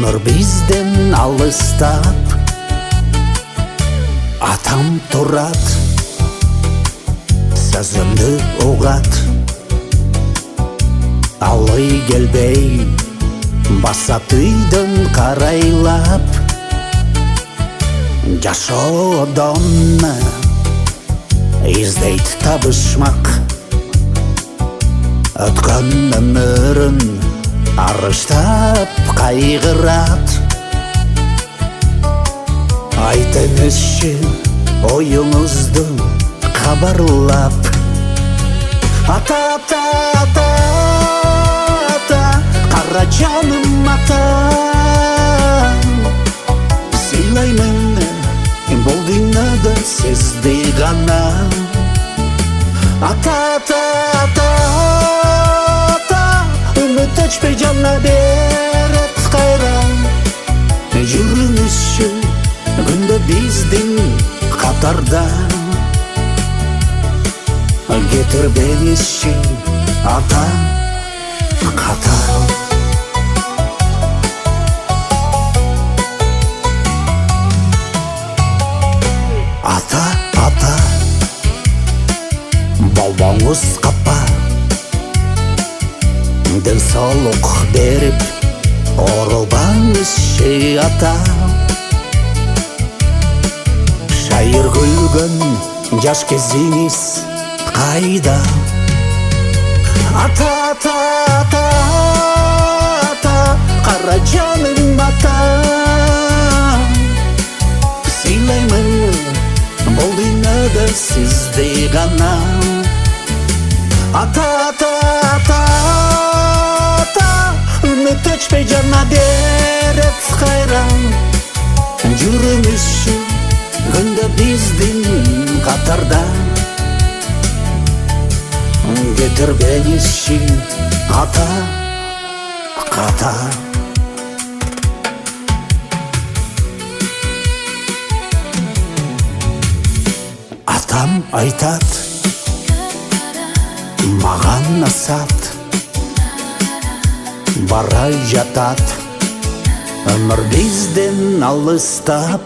Өмір бізден алыстап, атам тұрат, сөзімді оғат. Алай келбей, басатыйдың қарайлап, жашоодон издейт табышмак. Өткөн өмірін арыштап қайғырат. Айтыңызшы ойыңызды хабарлап. Ата, ата, ата, ата, қара жаным ата. Сыйлаймын бұл дүниеде сізді ғана. Ата, ата, ата, ата, үміт өшпей жанна берет қайран. Жүріңізші күнде біздің қатарда. Кетірбеңізші ата қатар. Ата, ата, балбаңыз қапа, денсаулық беріп, оралбаңызшы ата. Шайыр күлгін жаш кезіңіз қайда? Ата, ата, ата, ата, қара жаным ата. Сыйлаймын бұл дүниеде сізді ғана. Ата, ата, ата, ата, үміт өшпей жанна берет қайран. Жүріңізші күнде біздің қатарда. Кетірбеңізші ата қатар. Атам айтат, маған асат, барай жатат. Өмір бізден алыстап,